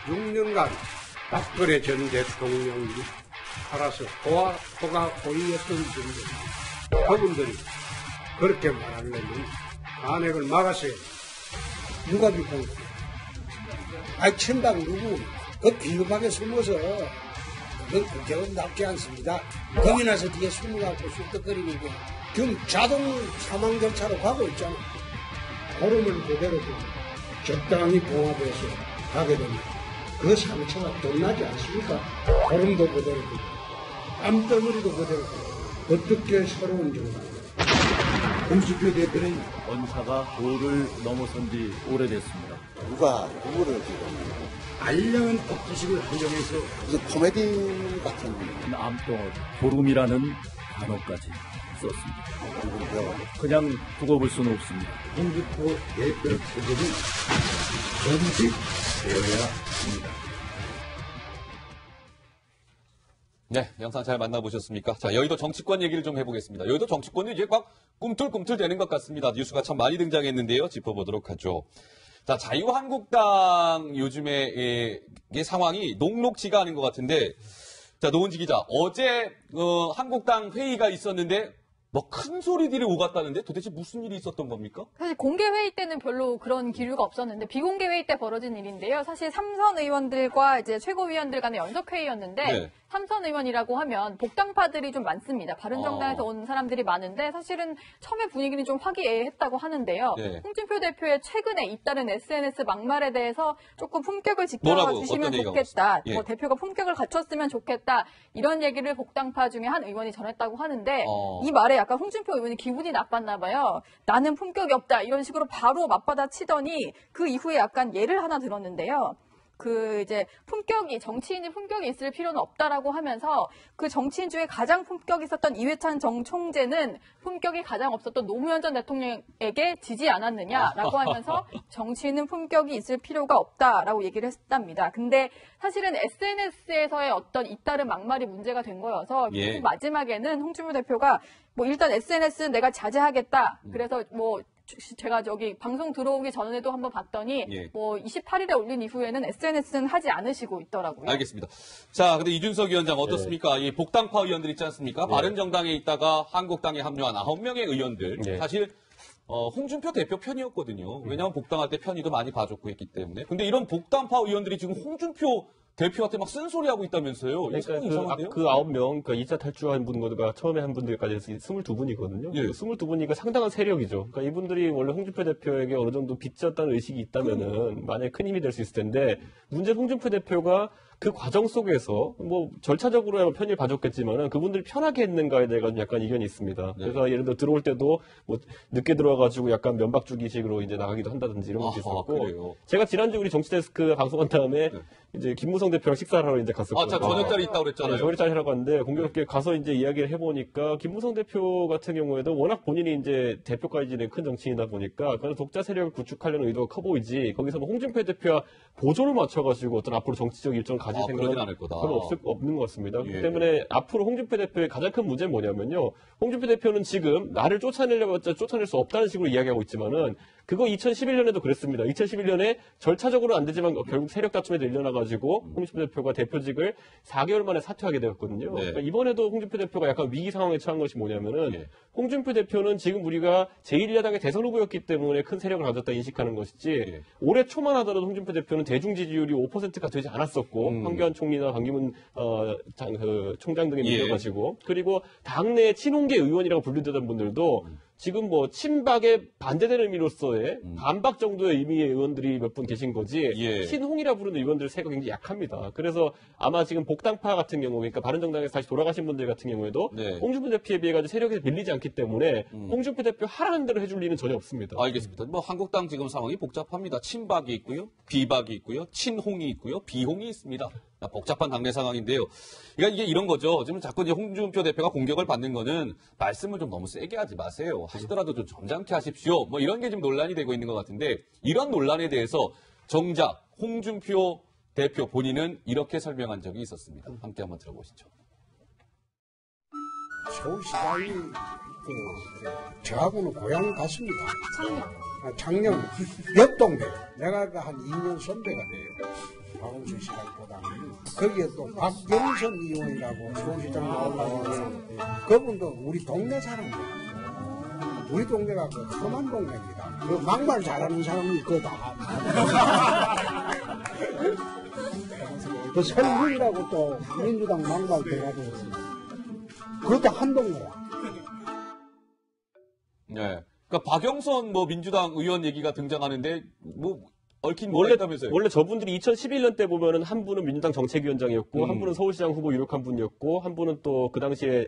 6년간 박근혜 전 대통령이 살아서 호가 고이했던 분들, 그분들이 그렇게 말하려면 탄핵을 막았어요. 누가 비판해? 친박 누구? 그 비겁하게 숨어서 그건 국격은 낫지 않습니다. 겁이 나서 뒤에 숨어갖고 쑥덕거리는 게 지금 자동 사망 절차로 가고 있잖아. 걸음을 그대로 적당히 봉합해서 가게 됩니다. 그 상처가 덧나지 않습니까? 걸음도 그대로 두고 땀덩어리도 그대로 두고 어떻게 새로운 정당이에요? 홍준표 대표는 언사가 도를 넘어선 지 오래됐습니다. 누가 누구를 지금 알량한 법지식을 한정해서 이게 코미디 같은 암덩어리, 보름이라는 단어까지 썼습니다. 그냥 두고 볼 수는 없습니다. 홍준표 대표 체제는 전직되어야 합니다. 네, 영상 잘 만나보셨습니까? 자, 여의도 정치권 얘기를 좀 해보겠습니다. 여의도 정치권도 이제 막 꿈틀꿈틀 되는 것 같습니다. 뉴스가 참 많이 등장했는데요. 짚어보도록 하죠. 자, 자유한국당 요즘에 이 상황이 녹록지가 않은 것 같은데, 자, 노은지 기자, 어제 한국당 회의가 있었는데 뭐 큰 소리들이 오갔다는데 도대체 무슨 일이 있었던 겁니까? 사실 공개 회의 때는 별로 그런 기류가 없었는데 비공개 회의 때 벌어진 일인데요. 사실 삼선 의원들과 이제 최고위원들 간의 연석 회의였는데 네. 삼선 의원이라고 하면 복당파들이 좀 많습니다. 바른정당에서 온 사람들이 많은데 사실은 처음에 분위기는 좀 화기애애했다고 하는데요. 네. 홍준표 대표의 최근에 잇따른 SNS 막말에 대해서 조금 품격을 지켜주시면 좋겠다. 예. 대표가 품격을 갖췄으면 좋겠다. 이런 얘기를 복당파 중에 한 의원이 전했다고 하는데 이 말에 약간 홍준표 의원이 기분이 나빴나 봐요. 나는 품격이 없다. 이런 식으로 바로 맞받아 치더니 그 이후에 약간 예를 하나 들었는데요. 이제 정치인이 품격이 있을 필요는 없다라고 하면서 그 정치인 중에 가장 품격이 있었던 이회찬 정 총재는 품격이 가장 없었던 노무현 전 대통령에게 지지 않았느냐라고 하면서 정치인은 품격이 있을 필요가 없다라고 얘기를 했답니다. 근데 사실은 SNS에서의 어떤 잇따른 막말이 문제가 된 거여서 결국 마지막에는 홍준표 대표가 일단 SNS는 내가 자제하겠다. 그래서 제가 방송 들어오기 전에도 한번 봤더니 28일에 올린 이후에는 SNS는 하지 않으시고 있더라고요. 알겠습니다. 자, 근데 이준석 위원장 어떻습니까? 이 복당파 의원들 있지 않습니까? 바른정당에 있다가 한국당에 합류한 9명의 의원들. 사실 홍준표 대표 편이었거든요. 왜냐하면 복당할 때 편의도 많이 봐줬고 했기 때문에. 근데 이런 복당파 의원들이 지금 홍준표 대표한테 막 쓴소리하고 있다면서요. 그러니까 그 9명, 그러니까 2차 탈주한 분들과 처음에 한 분들까지 해서 22분이거든요. 예. 22분이니까 상당한 세력이죠. 그러니까 이분들이 원래 홍준표 대표에게 어느 정도 빚졌다는 의식이 있다면은 만약에 큰 힘이 될 수 있을 텐데, 문제는 홍준표 대표가 그 과정 속에서 절차적으로야 편의를 봐줬겠지만은 그분들이 편하게 했는가에 대해서 약간 이견이 있습니다. 그래서 예를 들어 들어올 때도 늦게 들어와가지고 약간 면박 주기식으로 이제 나가기도 한다든지 이런 것도 있었고. 그래요? 제가 지난주 우리 정치데스크 방송한 다음에 이제 김무성 대표랑 식사를 하러 이제 갔었거든요. 자, 저녁자리 있다고 그랬잖아요. 저녁자리 하러 갔는데 공교롭게 가서 이제 이야기를 해보니까 김무성 대표 같은 경우에도 워낙 본인이 이제 대표까지 지낸 큰 정치인이다 보니까 그런 독자 세력을 구축하려는 의도가 커 보이지, 거기서 홍준표 대표와 보조를 맞춰가지고 어떤 앞으로 정치적 일정을 가질 생각은 별로 없는 것 같습니다. 그렇기 때문에 앞으로 홍준표 대표의 가장 큰 문제는 뭐냐면요. 홍준표 대표는 지금 나를 쫓아내려고 쫓아낼 수 없다는 식으로 이야기하고 있지만은 그거 2011년에도 그랬습니다. 2011년에 절차적으로는 안 되지만 결국 세력 다툼에도 일려나가지고 홍준표 대표가 대표직을 4개월 만에 사퇴하게 되었거든요. 그러니까 이번에도 홍준표 대표가 약간 위기 상황에 처한 것이 뭐냐면은 홍준표 대표는 지금 우리가 제1야당의 대선 후보였기 때문에 큰 세력을 가졌다 인식하는 것이지 올해 초만 하더라도 홍준표 대표는 대중 지지율이 5%가 되지 않았었고 황교안 총리나 반기문 총장 등에 밀려가지고 그리고 당내 친홍계 의원이라고 분류되던 분들도 지금 친박에 반대되는 의미로서의 반박 정도의 의미의 의원들이 몇 분 계신 거지 친홍이라 부르는 의원들 세가 굉장히 약합니다. 그래서 아마 지금 복당파 같은 경우, 그러니까 바른정당에서 다시 돌아가신 분들 같은 경우에도 홍준표 대표에 비해 가지고 세력에서 밀리지 않기 때문에 홍준표 대표 하라는 대로 해줄 리는 전혀 없습니다. 알겠습니다. 한국당 지금 상황이 복잡합니다. 친박이 있고요, 비박이 있고요, 친홍이 있고요, 비홍이 있습니다. 복잡한 당내 상황인데요. 그러니까 이게 이런 거죠. 지금 자꾸 이제 홍준표 대표가 공격을 받는 거는 말씀을 좀 너무 세게 하지 마세요. 하시더라도 좀 점잖게 하십시오. 이런 게 지금 논란이 되고 있는 것 같은데, 이런 논란에 대해서 정작 홍준표 대표 본인은 이렇게 설명한 적이 있었습니다. 함께 한번 들어보시죠. 서울시장이 저하고는 고향 같습니다. 작년 옆 동네 내가 한 2년 선배가 돼요. 박홍수 씨라기보다는 거기에 또 박경선 의원이라고 서울시장에 올라오는 그분도 우리 동네 사람이야. 우리 동네가 그 험한 동네입니다. 그 막말 잘하는 사람이 있거든. 그 설문이라고 또 민주당 막말 대가도 있습니다. 그것도 한 동네야. 네. 그러니까 박영선 뭐 민주당 의원 얘기가 등장하는데 뭐 얽힌 뭐가 있다면서요? 원래 저분들이 2011년 때 보면은 한 분은 민주당 정책위원장이었고 한 분은 서울시장 후보 유력한 분이었고 한 분은 또 그 당시에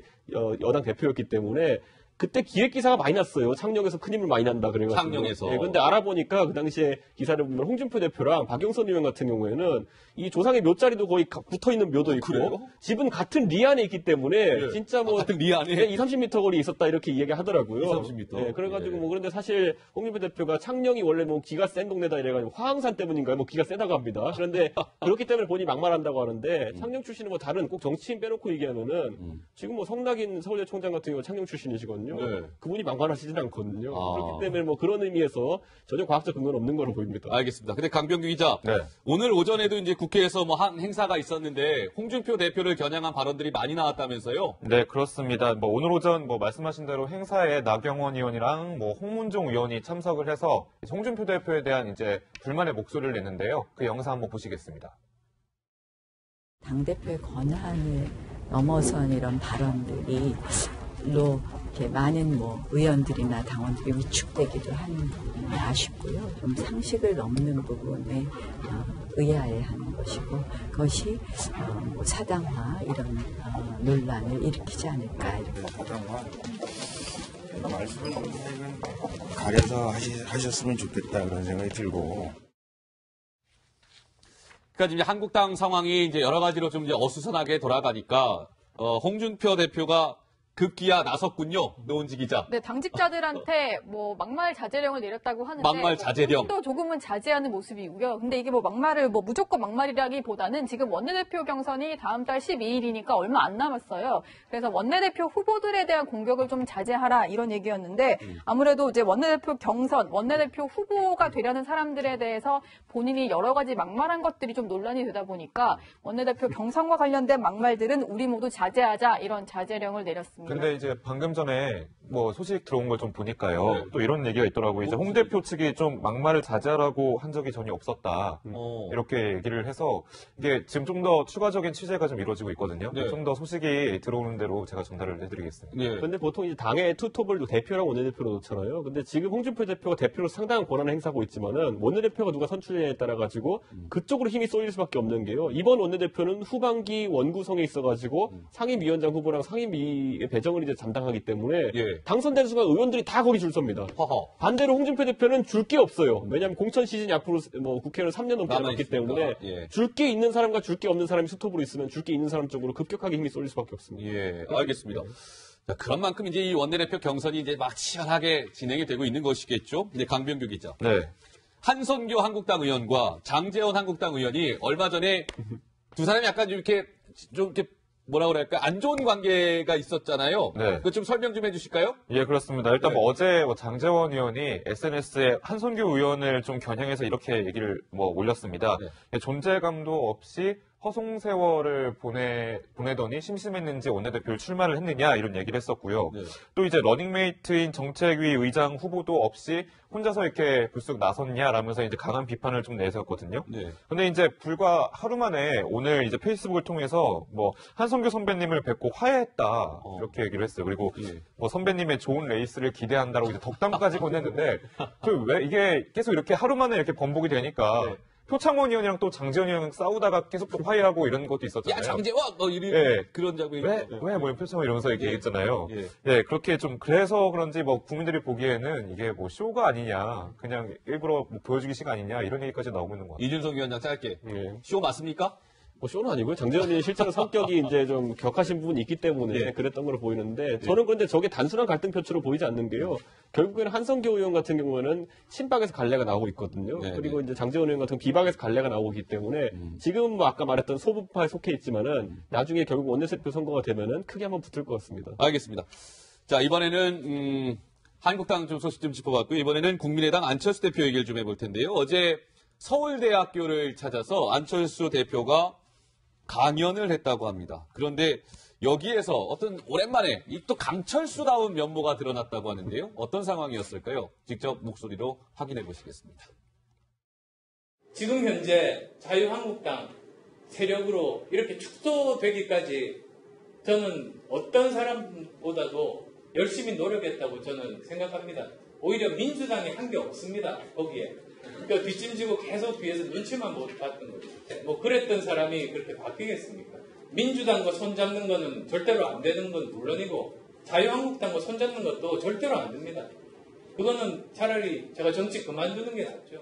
여당 대표였기 때문에 그때 기획기사가 많이 났어요. 창녕에서 큰 힘을 많이 난다 그래가지고. 창녕에서. 예, 근데 알아보니까 그 당시에 기사를 보면 홍준표 대표랑 박영선 의원 같은 경우에는 이 조상의 묘자리도 거의 붙어있는 묘도 있고 그래요? 집은 같은 리 안에 있기 때문에 네. 진짜 뭐 같은 리 안에? 20-30m 거리 있었다 이렇게 이야기하더라고요. 20-30m. 예, 그래가지고 네. 뭐 그런데 사실 홍준표 대표가 창녕이 원래 뭐 기가 센 동네다 이래가지고 화항산 때문인가요? 뭐 기가 세다고 합니다. 그런데 그렇기 때문에 본인이 막말한다고 하는데 창녕 출신은 뭐 다른 꼭 정치인 빼놓고 얘기하면은 지금 뭐 성낙인 서울대 총장 같은 경우 창녕 출신이시거든요. 네. 그분이 막말하시진 않거든요. 아. 그렇기 때문에 뭐 그런 의미에서 전혀 과학적 근거는 없는 걸로 보입니다. 알겠습니다. 근데 강병규 기자, 네. 오늘 오전에도 이제 국회에서 뭐 한 행사가 있었는데 홍준표 대표를 겨냥한 발언들이 많이 나왔다면서요? 네, 그렇습니다. 뭐 오늘 오전 뭐 말씀하신 대로 행사에 나경원 의원이랑 뭐 홍문종 의원이 참석을 해서 홍준표 대표에 대한 이제 불만의 목소리를 냈는데요. 그 영상 한번 보시겠습니다. 당대표의 권한을 넘어선 이런 발언들이 로 이렇게 많은 뭐 의원들이나 당원들이 위축되기도 하는 부분이 아쉽고요. 좀 상식을 넘는 부분에 의아해하는 것이고 그것이 뭐 사당화 이런 논란을 일으키지 않을까 이렇게. 말씀을 가려서 하셨으면 좋겠다 그런 생각이 들고. 그러니까 이제 한국당 상황이 이제 여러 가지로 좀 이제 어수선하게 돌아가니까 홍준표 대표가 급기야 나섰군요. 노은지 기자. 네, 당직자들한테 뭐 막말 자제령을 내렸다고 하는데 막말 자제령. 또 조금은 자제하는 모습이고요. 근데 이게 뭐 막말을 뭐 무조건 막말이라기보다는 지금 원내대표 경선이 다음 달 12일이니까 얼마 안 남았어요. 그래서 원내대표 후보들에 대한 공격을 좀 자제하라 이런 얘기였는데 아무래도 이제 원내대표 경선, 원내대표 후보가 되려는 사람들에 대해서 본인이 여러 가지 막말한 것들이 좀 논란이 되다 보니까 원내대표 경선과 관련된 막말들은 우리 모두 자제하자 이런 자제령을 내렸습니다. 근데 이제 방금 전에 뭐 소식 들어온 걸 좀 보니까요. 네. 또 이런 얘기가 있더라고요. 이제 홍 대표 측이 좀 막말을 자제하라고 한 적이 전혀 없었다. 이렇게 얘기를 해서 이게 지금 좀 더 추가적인 취재가 좀 이루어지고 있거든요. 네. 좀 더 소식이 들어오는 대로 제가 전달을 해드리겠습니다. 네. 근데 보통 이제 당의 투톱을 대표랑 원내대표로 놓잖아요. 근데 지금 홍준표 대표가 대표로 상당한 권한을 행사하고 있지만은 원내대표가 누가 선출되냐에 따라 가지고 그쪽으로 힘이 쏠릴 수밖에 없는 게요. 이번 원내대표는 후반기 원구성에 있어가지고 상임위원장 후보랑 상임위의 배정을 이제 담당하기 때문에 예. 당선된 순간 의원들이 다 거기 줄 섭니다. 허허. 반대로 홍준표 대표는 줄 게 없어요. 왜냐하면 공천 시즌이 앞으로 뭐 국회의원 3년 넘게 남았기 남아있으니까. 때문에 예. 줄 게 있는 사람과 줄 게 없는 사람이 스톱으로 있으면 줄 게 있는 사람 쪽으로 급격하게 힘이 쏠릴 수밖에 없습니다. 예, 알겠습니다. 자, 그런 만큼 이제 이 원내대표 경선이 이제 막 치열하게 진행이 되고 있는 것이겠죠. 이제 강병규 기자. 네. 한선교 한국당 의원과 장제원 한국당 의원이 얼마 전에 두 사람이 약간 좀 이렇게 뭐라 그럴까 안 좋은 관계가 있었잖아요. 네. 그거 좀 설명 좀 해주실까요? 예, 그렇습니다. 일단 네. 뭐 어제 장제원 의원이 SNS에 한선교 의원을 좀 겨냥해서 이렇게 얘기를 뭐 올렸습니다. 네. 존재감도 없이 허송세월을 보내더니 심심했는지 원내대표를 출마를 했느냐 이런 얘기를 했었고요. 네. 또 이제 러닝메이트인 정책위 의장 후보도 없이 혼자서 이렇게 불쑥 나섰냐라면서 이제 강한 비판을 좀 내세웠거든요. 네. 근데 이제 불과 하루 만에 오늘 이제 페이스북을 통해서 뭐 한성규 선배님을 뵙고 화해했다 이렇게 얘기를 했어요. 그리고 예. 뭐 선배님의 좋은 레이스를 기대한다라고 이제 덕담까지 보냈는데 왜 이게 계속 이렇게 하루 만에 이렇게 번복이 되니까 네. 표창원 의원이랑 또 장재원 의원이랑 싸우다가 계속 또 화해하고 이런 것도 있었잖아요. 야, 장제원! 예. 그런 장면이. 왜 표창원 이러면서 이렇게 얘기했잖아요. 예. 예, 그렇게 좀 그래서 그런지 뭐 국민들이 보기에는 이게 뭐 쇼가 아니냐, 그냥 일부러 뭐 보여주기 식 아니냐 이런 얘기까지 나오고 있는 것 같아요. 이준석 위원장 짧게. 예. 쇼 맞습니까? 뭐 쇼는 아니고요. 장재원이 실제로 성격이 이제 좀 격하신 부분이 있기 때문에 예. 그랬던 걸로 보이는데 저는 그런데 저게 단순한 갈등 표출로 보이지 않는 게요. 결국에는 한성교 의원 같은 경우에는 친박에서 갈래가 나오고 있거든요. 네, 그리고 이제 장재원 의원 같은 경우 비박에서 갈래가 나오고 있기 때문에 지금 뭐 아까 말했던 소부파에 속해 있지만은 나중에 결국 원내대표 선거가 되면은 크게 한번 붙을 것 같습니다. 알겠습니다. 자, 이번에는, 한국당 좀 소식 좀 짚어봤고요. 이번에는 국민의당 안철수 대표 얘기를 좀 해볼 텐데요. 어제 서울대학교를 찾아서 안철수 대표가 강연을 했다고 합니다. 그런데 여기에서 어떤 오랜만에 이 또 강철수다운 면모가 드러났다고 하는데요. 어떤 상황이었을까요? 직접 목소리로 확인해 보시겠습니다. 지금 현재 자유한국당 세력으로 이렇게 축소되기까지 저는 어떤 사람보다도 열심히 노력했다고 저는 생각합니다. 오히려 민주당이 한 게 없습니다. 거기에. 그러니까 뒷짐지고 계속 뒤에서 눈치만 못 봤던 거죠. 뭐 그랬던 사람이 그렇게 바뀌겠습니까? 민주당과 손잡는 거는 절대로 안 되는 건 물론이고 자유한국당과 손잡는 것도 절대로 안 됩니다. 그거는 차라리 제가 정치 그만두는 게 낫죠.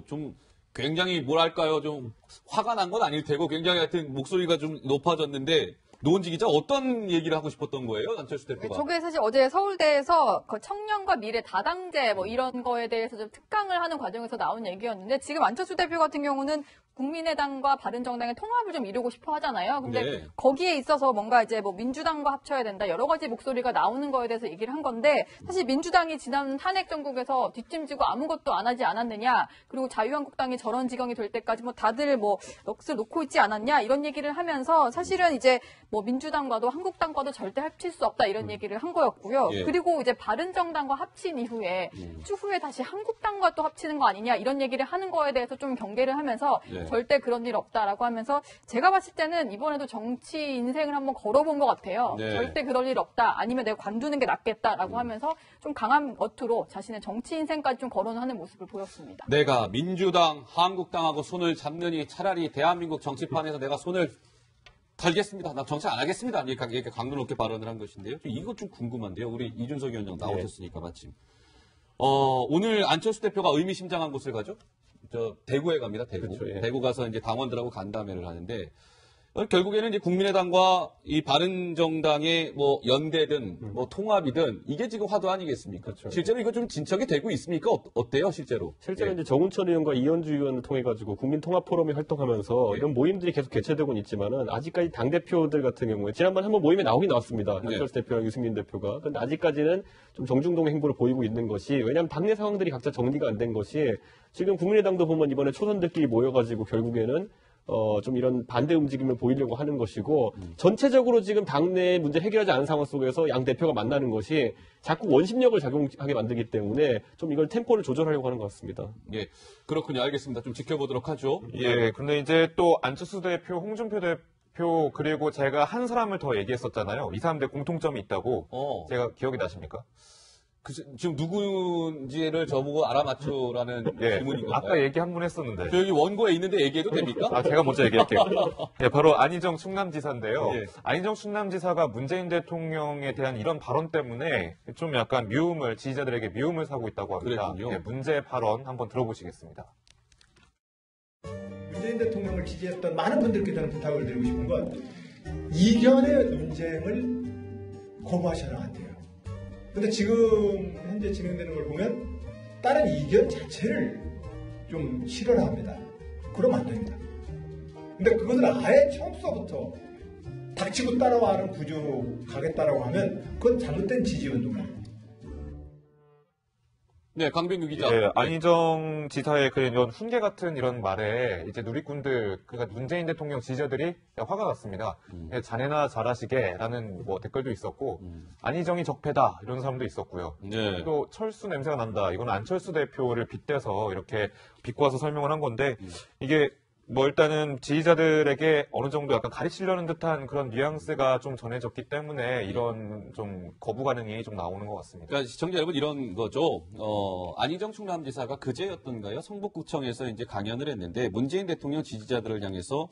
좀 굉장히 뭐랄까요, 좀 화가 난 건 아닐 테고 굉장히 하여튼 목소리가 좀 높아졌는데 노은지 기자 어떤 얘기를 하고 싶었던 거예요, 안철수 대표가? 저게 사실 어제 서울대에서 그 청년과 미래 다당제 뭐 이런 거에 대해서 좀 특강을 하는 과정에서 나온 얘기였는데 지금 안철수 대표 같은 경우는 국민의당과 바른정당의 통합을 좀 이루고 싶어 하잖아요. 근데 네. 거기에 있어서 뭔가 이제 뭐 민주당과 합쳐야 된다 여러 가지 목소리가 나오는 거에 대해서 얘기를 한 건데 사실 민주당이 지난 탄핵 정국에서 뒷짐지고 아무것도 안 하지 않았느냐 그리고 자유한국당이 저런 지경이 될 때까지 뭐 다들 뭐 넋을 놓고 있지 않았냐 이런 얘기를 하면서 사실은 이제 뭐 민주당과도 한국당과도 절대 합칠 수 없다 이런 얘기를 한 거였고요. 예. 그리고 이제 바른정당과 합친 이후에 추후에 다시 한국당과 또 합치는 거 아니냐 이런 얘기를 하는 거에 대해서 좀 경계를 하면서 예. 절대 그런 일 없다라고 하면서 제가 봤을 때는 이번에도 정치 인생을 한번 걸어본 것 같아요. 네. 절대 그럴 일 없다. 아니면 내가 관두는 게 낫겠다라고 하면서 좀 강한 어투로 자신의 정치 인생까지 좀 거론하는 모습을 보였습니다. 내가 민주당, 한국당하고 손을 잡느니 차라리 대한민국 정치판에서 내가 손을 달겠습니다. 나 정치 안 하겠습니다. 이렇게 강도 높게 발언을 한 것인데요. 이거 좀 궁금한데요. 우리 이준석 위원장 나오셨으니까 마침. 오늘 안철수 대표가 의미심장한 곳을 가죠? 대구에 갑니다. 대구. 그렇죠, 예. 대구 가서 이제 당원들하고 간담회를 하는데 결국에는 이제 국민의당과 이 바른정당의 뭐 연대든 뭐 통합이든 이게 지금 화두 아니겠습니까? 그렇죠. 실제로 이거 좀 진척이 되고 있습니까? 어때요, 실제로? 실제로 예. 이제 정운천 의원과 이현주 의원을 통해 가지고 국민통합포럼이 활동하면서 이런 모임들이 계속 개최되고는 있지만은 아직까지 당 대표들 같은 경우에 지난번 한번 모임에 나오긴 나왔습니다. 네. 안철수 대표랑 유승민 대표가. 근데 아직까지는 좀 정중동 행보를 보이고 있는 것이 왜냐하면 당내 상황들이 각자 정리가 안 된 것이 지금 국민의당도 보면 이번에 초선들끼리 모여가지고 결국에는 좀 이런 반대 움직임을 보이려고 하는 것이고, 전체적으로 지금 당내 문제 해결하지 않은 상황 속에서 양 대표가 만나는 것이 자꾸 원심력을 작용하게 만들기 때문에 좀 이걸 템포를 조절하려고 하는 것 같습니다. 예, 그렇군요. 알겠습니다. 좀 지켜보도록 하죠. 예, 근데 이제 또 안철수 대표, 홍준표 대표, 그리고 제가 한 사람을 더 얘기했었잖아요. 이 사람들 공통점이 있다고. 제가 기억이 나십니까? 지금 누군지를 저보고 알아맞추라는 예, 질문인 건가요? 아까 얘기 한 번 했었는데. 저 여기 원고에 있는데 얘기해도 됩니까? 제가 먼저 얘기할게요. 예, 바로 안희정 충남지사인데요. 예. 안희정 충남지사가 문재인 대통령에 대한 이런 발언 때문에 좀 약간 지지자들에게 미움을 사고 있다고 합니다. 그랬군요. 예, 문제 발언 한번 들어보시겠습니다. 문재인 대통령을 지지했던 많은 분들께 저는 부탁을 드리고 싶은 건 이견의 논쟁을 거부하셔야 한대요. 근데 지금 현재 진행되는 걸 보면 다른 이견 자체를 좀 싫어합니다. 그러면 안 됩니다. 근데 그것을 아예 처음부터 닥치고 따라와는 구조 가겠다라고 하면 그건 잘못된 지지운동이에요. 네, 강병규 기자. 예, 안희정 지사의 이런 훈계 같은 이런 말에 이제 누리꾼들, 그러니까 문재인 대통령 지지자들이 화가 났습니다. 예, 자네나 잘하시게라는 뭐 댓글도 있었고, 안희정이 적폐다 이런 사람도 있었고요. 네. 또 철수 냄새가 난다. 이건 안철수 대표를 빗대서 이렇게 비꼬아서 설명을 한 건데 이게 뭐 일단은 지지자들에게 어느 정도 약간 가르치려는 듯한 그런 뉘앙스가 좀 전해졌기 때문에 이런 좀 거부 반응이 좀 나오는 것 같습니다. 그러니까 시청자 여러분 이런 거죠. 안희정 충남지사가 그제였던가요? 성북구청에서 이제 강연을 했는데 문재인 대통령 지지자들을 향해서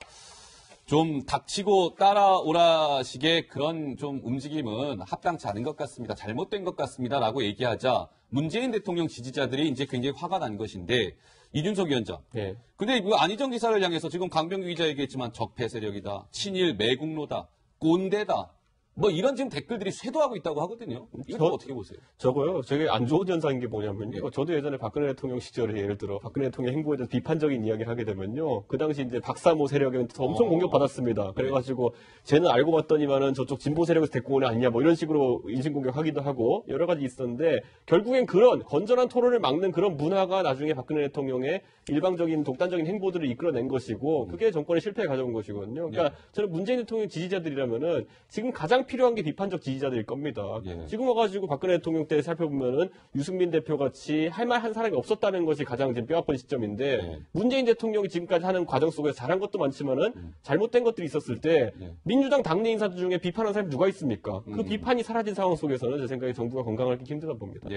좀 닥치고 따라오라식의 그런 좀 움직임은 합당치 않은 것 같습니다. 잘못된 것 같습니다라고 얘기하자 문재인 대통령 지지자들이 이제 굉장히 화가 난 것인데 이준석 위원장. 예. 근데 그 안희정 기사를 향해서 지금 강병규 기자 얘기했지만 적폐 세력이다, 친일 매국노다, 꼰대다. 뭐 이런 지금 댓글들이 쇄도하고 있다고 하거든요. 이거 어떻게 보세요? 저거요. 되게 안 좋은 현상인 게 뭐냐면요. 저도 예전에 박근혜 대통령 시절에 예를 들어 박근혜 대통령 행보에 대해서 비판적인 이야기를 하게 되면요. 그 당시 이제 박사모 세력에서 엄청 공격받았습니다. 그래가지고 쟤는 알고 봤더니만은 저쪽 진보 세력에서 데리고 오는 아니냐 뭐 이런 식으로 인신공격하기도 하고 여러 가지 있었는데 결국엔 그런 건전한 토론을 막는 그런 문화가 나중에 박근혜 대통령의 일방적인 독단적인 행보들을 이끌어낸 것이고 그게 정권의 실패에 가져온 것이거든요. 그러니까 저는 문재인 대통령 지지자들이라면은 지금 가장 필요한 게 비판적 지지자들일 겁니다. 지금 와가지고 박근혜 대통령 때 살펴보면은 유승민 대표 같이 할 말 한 사람이 없었다는 것이 가장 지금 뼈아픈 시점인데 문재인 대통령이 지금까지 하는 과정 속에서 잘한 것도 많지만은 잘못된 것들이 있었을 때 민주당 당내 인사들 중에 비판한 사람이 누가 있습니까? 그 비판이 사라진 상황 속에서는 제 생각에 정부가 건강하기 힘들다 봅니다.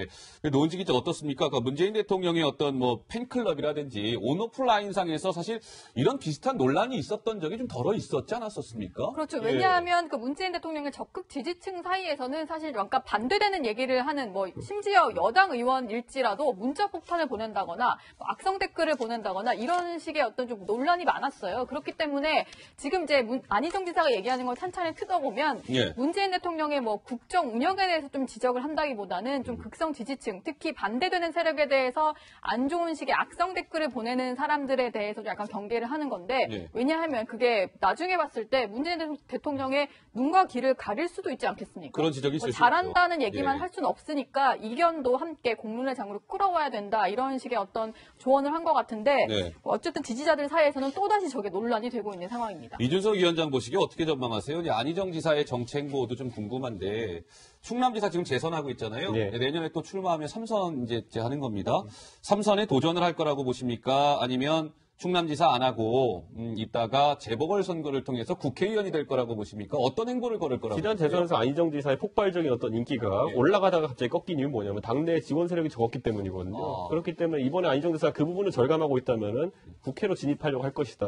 노은지 기자 어떻습니까? 그러니까 문재인 대통령의 어떤 뭐 팬클럽이라든지 온오프라인상에서 사실 이런 비슷한 논란이 있었던 적이 좀 덜어 있었지 않았었습니까? 그렇죠. 왜냐하면 그 문재인 대통령의 적극 지지층 사이에서는 사실 약간 반대되는 얘기를 하는 뭐 심지어 여당 의원일지라도 문자 폭탄을 보낸다거나 뭐 악성 댓글을 보낸다거나 이런 식의 어떤 좀 논란이 많았어요. 그렇기 때문에 지금 이제 안희정 지사가 얘기하는 걸 찬찬히 뜯어보면 문재인 대통령의 뭐 국정 운영에 대해서 좀 지적을 한다기보다는 좀 극성 지지층, 특히 반대되는 세력에 대해서 안 좋은 식의 악성 댓글을 보내는 사람들에 대해서 약간 경계를 하는 건데 왜냐하면 그게 나중에 봤을 때 문재인 대통령의 눈과 귀를 가릴 수도 있지 않겠습니까? 그런 지적이 있을 수 있죠. 잘한다는 얘기만 할 수는 없으니까 이견도 함께 공론의 장으로 끌어와야 된다 이런 식의 어떤 조언을 한 것 같은데 어쨌든 지지자들 사이에서는 또다시 저게 논란이 되고 있는 상황입니다. 이준석 위원장 보시기에 어떻게 전망하세요? 안희정 지사의 정책 행보도 좀 궁금한데 충남지사 지금 재선하고 있잖아요. 내년에 또 출마하면 3선 이제 하는 겁니다. 3선에 도전을 할 거라고 보십니까? 아니면 충남지사 안 하고 있다가 재보궐선거를 통해서 국회의원이 될 거라고 보십니까? 어떤 행보를 걸을 거라고 지난 재선에서 안희정 지사의 폭발적인 어떤 인기가 올라가다가 갑자기 꺾인 이유는 뭐냐면 당내 지원 세력이 적었기 때문이거든요. 그렇기 때문에 이번에 안희정 지사가 그 부분을 절감하고 있다면은 국회로 진입하려고 할 것이다.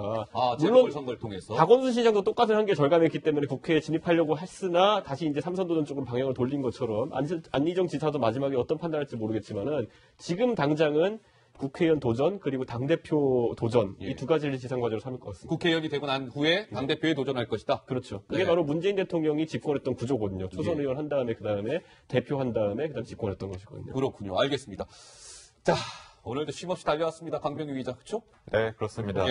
재보궐선거를 통해서. 박원순 시장도 똑같은 한계 절감했기 때문에 국회에 진입하려고 했으나 다시 이제 삼선 도전 쪽으로 방향을 돌린 것처럼 안희정 지사도 마지막에 어떤 판단할지 모르겠지만은 지금 당장은 국회의원 도전 그리고 당대표 도전 이 두 가지를 지상 과제로 삼을 것 같습니다. 국회의원이 되고 난 후에 당대표에 도전할 것이다. 그렇죠. 그게 바로 문재인 대통령이 집권했던 구조거든요. 초선 의원 한 다음에 그다음에 대표 한 다음에 그다음 집권했던 것이거든요. 그렇군요. 알겠습니다. 자, 오늘도 쉼없이 달려왔습니다. 강병규 기자, 그렇죠? 네, 그렇습니다.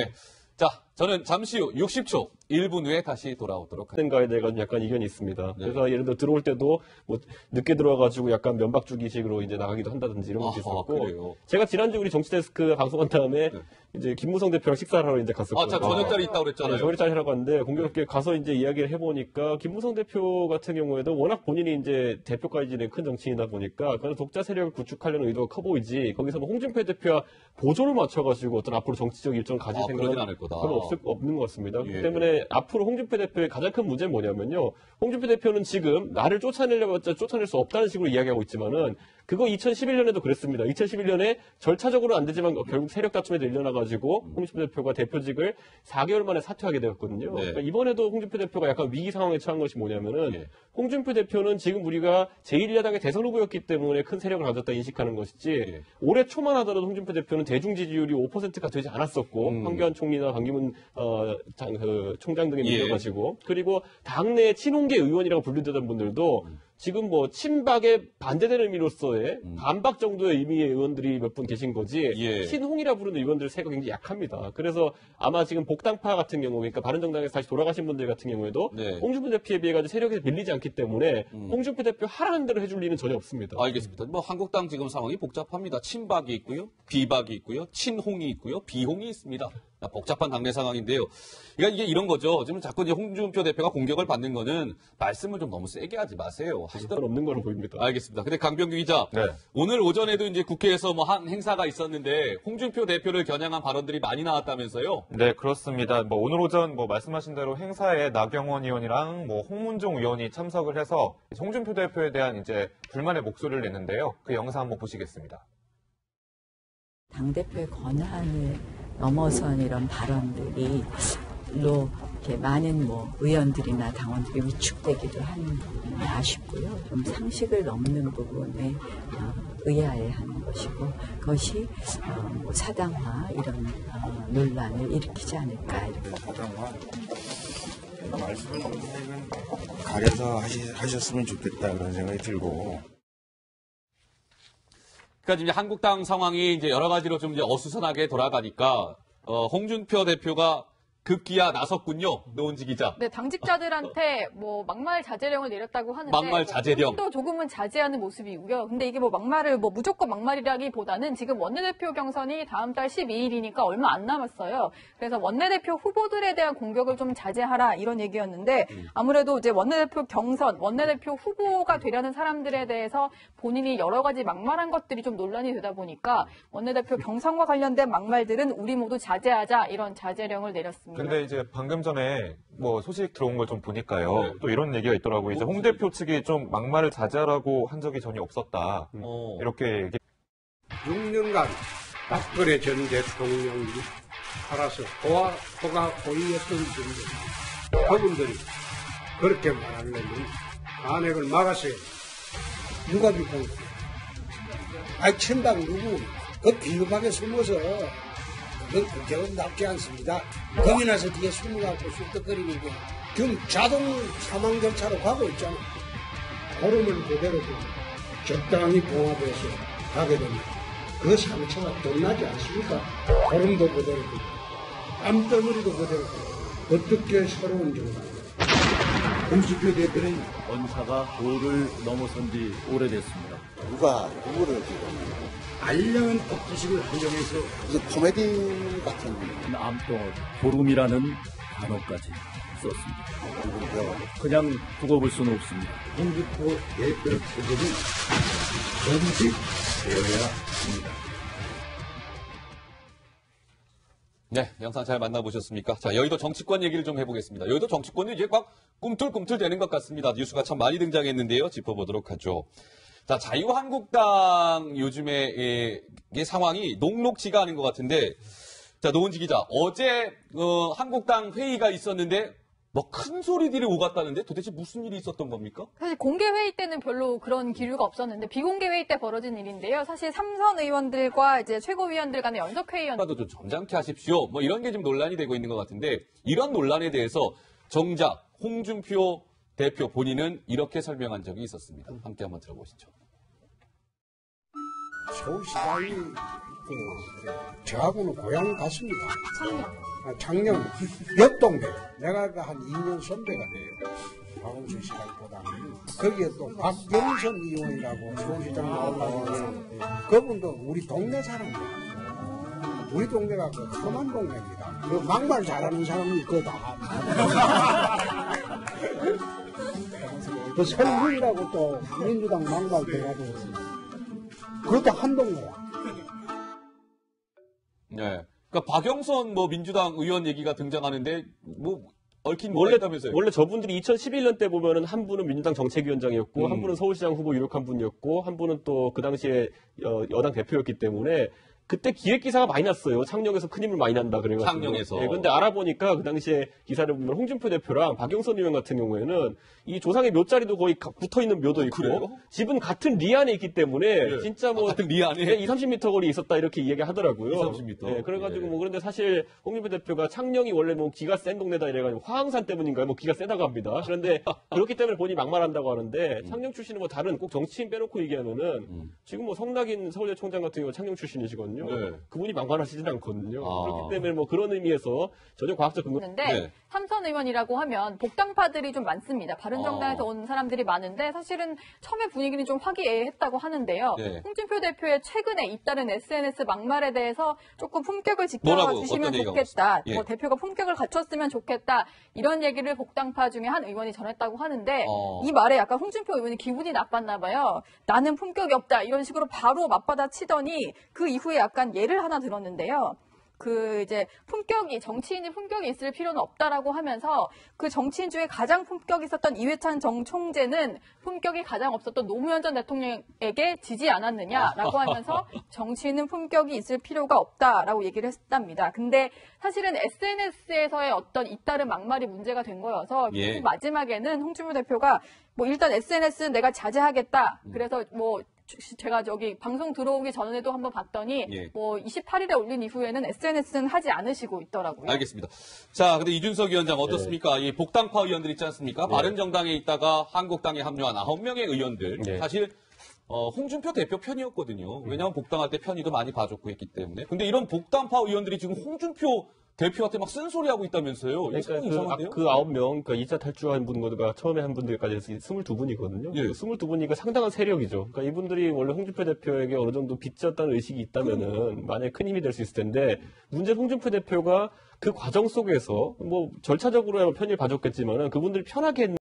자, 저는 잠시 후 60초 1분 후에 다시 돌아오도록 하겠습니다. 가에 대해 약간 이견이 있습니다. 그래서 예를 들어 들어올 때도 뭐 늦게 들어와가지고 약간 면박 주기식으로 이제 나가기도 한다든지 이런 것도 있었고. 그래요. 제가 지난주 우리 정치데스크 방송한 다음에 이제 김무성 대표랑 식사를 하러 이제 갔었거든요. 자, 저녁자리 있다고 그랬잖아요. 저녁자리 하러 갔는데 공교롭게 가서 이제 이야기를 해보니까 김무성 대표 같은 경우에도 워낙 본인이 이제 대표까지 지낸 큰 정치인이다 보니까 그런 독자 세력을 구축하려는 의도가 커 보이지 거기서 뭐 홍준표 대표와 보조를 맞춰가지고 어떤 앞으로 정치적 일정을 가질 생각은 별로 없는 것 같습니다. 그렇기 때문에 앞으로 홍준표 대표의 가장 큰 문제는 뭐냐면요. 홍준표 대표는 지금 나를 쫓아내려봤자 쫓아낼 수 없다는 식으로 이야기하고 있지만은 그거 2011년에도 그랬습니다. 2011년에 절차적으로는 안 되지만 결국 세력 다툼에 밀려나가지고 홍준표 대표가 대표직을 4개월 만에 사퇴하게 되었거든요. 그러니까 이번에도 홍준표 대표가 약간 위기 상황에 처한 것이 뭐냐면은 홍준표 대표는 지금 우리가 제1야당의 대선 후보였기 때문에 큰 세력을 가졌다 인식하는 것이지 올해 초만 하더라도 홍준표 대표는 대중 지지율이 5%가 되지 않았었고 황교안 총리나 반기문 총장 등에 밀려가지고 그리고 당내 친홍계 의원이라고 분류되던 분들도 지금 뭐 친박에 반대되는 의미로서의 반박 정도의 의미의 의원들이 몇 분 계신 거지 친홍이라 부르는 의원들 세가 굉장히 약합니다. 그래서 아마 지금 복당파 같은 경우 그러니까 바른정당에서 다시 돌아가신 분들 같은 경우에도 홍준표 대표에 비해 가지고 세력에서 밀리지 않기 때문에 홍준표 대표 하라는 대로 해줄 리는 전혀 없습니다. 알겠습니다. 뭐 한국당 지금 상황이 복잡합니다. 친박이 있고요, 비박이 있고요, 친홍이 있고요, 비홍이 있습니다. 복잡한 당내 상황인데요. 그러니까 이게 이런 거죠. 지금 자꾸 이제 홍준표 대표가 공격을 받는 거는 말씀을 좀 너무 세게 하지 마세요. 하시던 없는 걸로 보입니다. 알겠습니다. 근데 강병규 기자, 오늘 오전에도 이제 국회에서 뭐 한 행사가 있었는데 홍준표 대표를 겨냥한 발언들이 많이 나왔다면서요? 네, 그렇습니다. 뭐 오늘 오전 뭐 말씀하신 대로 행사에 나경원 의원이랑 뭐 홍문종 의원이 참석을 해서 홍준표 대표에 대한 이제 불만의 목소리를 냈는데요. 그 영상 한번 보시겠습니다. 당대표의 권한을 넘어선 이런 발언들이 이렇게 많은 뭐 의원들이나 당원들이 위축되기도 하는 부분이 아쉽고요. 좀 상식을 넘는 부분에 의아해 하는 것이고 그것이 뭐 사당화 이런 논란을 일으키지 않을까 이렇게. 말씀을 가려서 하셨으면 좋겠다 그런 생각이 들고. 그러니까 이제 한국당 상황이 이제 여러 가지로 좀 이제 어수선하게 돌아가니까 홍준표 대표가 급기야 나섰군요. 노은지 기자. 네, 당직자들한테 뭐 막말 자제령을 내렸다고 하는데 막말 자제령. 또 조금은 자제하는 모습이고요. 근데 이게 뭐 막말을 뭐 무조건 막말이라기보다는 지금 원내대표 경선이 다음 달 12일이니까 얼마 안 남았어요. 그래서 원내대표 후보들에 대한 공격을 좀 자제하라 이런 얘기였는데 아무래도 이제 원내대표 경선, 원내대표 후보가 되려는 사람들에 대해서 본인이 여러 가지 막말한 것들이 좀 논란이 되다 보니까 원내대표 경선과 관련된 막말들은 우리 모두 자제하자 이런 자제령을 내렸습니다. 근데 이제 방금 전에 뭐 소식 들어온 걸 좀 보니까요. 또 이런 얘기가 있더라고요. 이제 홍 대표 측이 좀 막말을 자제하라고 한 적이 전혀 없었다. 이렇게 얘기. 6년간 박근혜 전 대통령이 살아서 호가 고이했던 분들, 그분들이 그렇게 말하려면 탄핵을 막았어요. 누가 비판했어요? 친박 누구? 그 비겁하게 숨어서 그건 국회의원답지 않습니다. 겁이 나서 뒤에 숨어갖고 쑥덕거리는 게 지금 자동 사망 절차로 가고 있잖아. 걸음을 그대로 적당히 봉합해서 가게 됩니다. 그 상처가 더 나지 않습니까? 걸음도 그대로 땀덩어리도 그대로 어떻게 새로운 정당 홍준표 대표는 언사가 도를 넘어선 지 오래됐습니다. 누가 누구를 지금 알량한 법지식을 한정해서 무슨 코미디 같은 보름이라는 단어까지 썼습니다. 그냥 두고 볼 수는 없습니다. 홍준표 대표 체제는 정직되어야 합니다. 네, 영상 잘 만나보셨습니까? 자, 여의도 정치권 얘기를 좀 해보겠습니다. 여의도 정치권이 이제 막 꿈틀꿈틀 되는 것 같습니다. 뉴스가 참 많이 등장했는데요. 짚어보도록 하죠. 자, 자유한국당 요즘에 상황이 녹록지가 않은 것 같은데, 자, 노은지 기자, 어제 한국당 회의가 있었는데 뭐 큰 소리들이 오갔다는데 도대체 무슨 일이 있었던 겁니까? 사실 공개 회의 때는 별로 그런 기류가 없었는데 비공개 회의 때 벌어진 일인데요. 사실 삼선 의원들과 이제 최고위원들 간의 연석 회의였는데 좀 점잖게 하십시오. 뭐 이런 게 좀 논란이 되고 있는 것 같은데 이런 논란에 대해서 정작 홍준표 대표 본인은 이렇게 설명한 적이 있었습니다. 함께 한번 들어보시죠. 서울시장이 저하고는 고향 같습니다. 작년 옆 동네 내가 한 2년 선배가 돼요. 박홍수 시장보다는 거기에 또 박영선 의원이라고 서울시장 나오는 그분도 우리 동네 사람이야. 우리 동네가 그 험한 동네입니다. 그 막말 잘하는 사람이 있거다. 그 설문이라고 또 민주당 막말 대가도 있습니다. 그것도 한 동네야. 네. 그러니까 박영선 민주당 의원 얘기가 등장하는데 얽힌 뭐가 있다면서요? 원래 저분들이 2011년 때 보면은 한 분은 민주당 정책위원장이었고 한 분은 서울시장 후보 유력한 분이었고 한 분은 또 그 당시에 여당 대표였기 때문에 그때 기획 기사가 많이 났어요. 창녕에서 큰 힘을 많이 난다 그래가지고. 창녕에서. 네, 근데 알아보니까 그 당시에 기사를 보면 홍준표 대표랑 박영선 의원 같은 경우에는 이 조상의 묘자리도 거의 붙어 있는 묘도 있고 그래요? 집은 같은 리안에 있기 때문에 네. 진짜 같은 리안에 2-30m 거리 있었다 이렇게 이야기하더라고요. 2-30m. 네, 그래가지고 그런데 사실 홍준표 대표가 창녕이 원래 기가 센 동네다 이래가지고 화항산 때문인가요? 기가 세다고 합니다. 그런데 그렇기 때문에 본인이 막말한다고 하는데 창녕 출신은 다른 꼭 정치인 빼놓고 얘기하면은 지금 성낙인 서울대 총장 같은 경우 창녕 출신이시거든요. 네. 그분이 막말하시진 않거든요. 그렇기 때문에 그런 의미에서 전혀 과학적 근거. 근데 삼선 의원이라고 하면 복당파들이 좀 많습니다. 바른정당에서 온 사람들이 많은데 사실은 처음에 분위기는 좀 화기애애했다고 하는데요. 네. 홍준표 대표의 최근에 잇따른 SNS 막말에 대해서 조금 품격을 지켜주시면 좋겠다. 예. 대표가 품격을 갖췄으면 좋겠다. 이런 얘기를 복당파 중에 한 의원이 전했다고 하는데 이 말에 약간 홍준표 의원이 기분이 나빴나 봐요. 나는 품격이 없다. 이런 식으로 바로 맞받아 치더니 그 이후에 약간 예를 하나 들었는데요. 정치인이 품격이 있을 필요는 없다라고 하면서 그 정치인 중에 가장 품격이 있었던 이회찬 정 총재는 품격이 가장 없었던 노무현 전 대통령에게 지지 않았느냐라고 하면서 정치인은 품격이 있을 필요가 없다라고 얘기를 했답니다. 근데 사실은 SNS에서의 어떤 잇따른 막말이 문제가 된 거여서 마지막에는 홍준표 대표가 일단 SNS는 내가 자제하겠다. 그래서 제가 저기 방송 들어오기 전에도 한번 봤더니 예. 뭐 28일에 올린 이후에는 SNS는 하지 않으시고 있더라고요. 알겠습니다. 자, 근데 이준석 위원장 어떻습니까? 이 복당파 의원들 있지 않습니까? 바른정당에 있다가 한국당에 합류한 9명의 의원들. 사실 홍준표 대표 편이었거든요. 왜냐하면 복당할 때 편의도 많이 봐줬고 했기 때문에. 근데 이런 복당파 의원들이 지금 홍준표 대표한테 막 쓴소리하고 있다면서요. 그러니까 이상한데요? 그 9명, 그러니까 2차 탈주한 분과 처음에 한 분들까지 해서 22분이거든요. 예. 22분이니까 상당한 세력이죠. 그러니까 이분들이 원래 홍준표 대표에게 어느 정도 빚졌다는 의식이 있다면은 만약에 큰 힘이 될 수 있을 텐데, 문제 홍준표 대표가 그 과정 속에서 뭐 절차적으로 편의를 봐줬겠지만은 그분들이 편하게 했는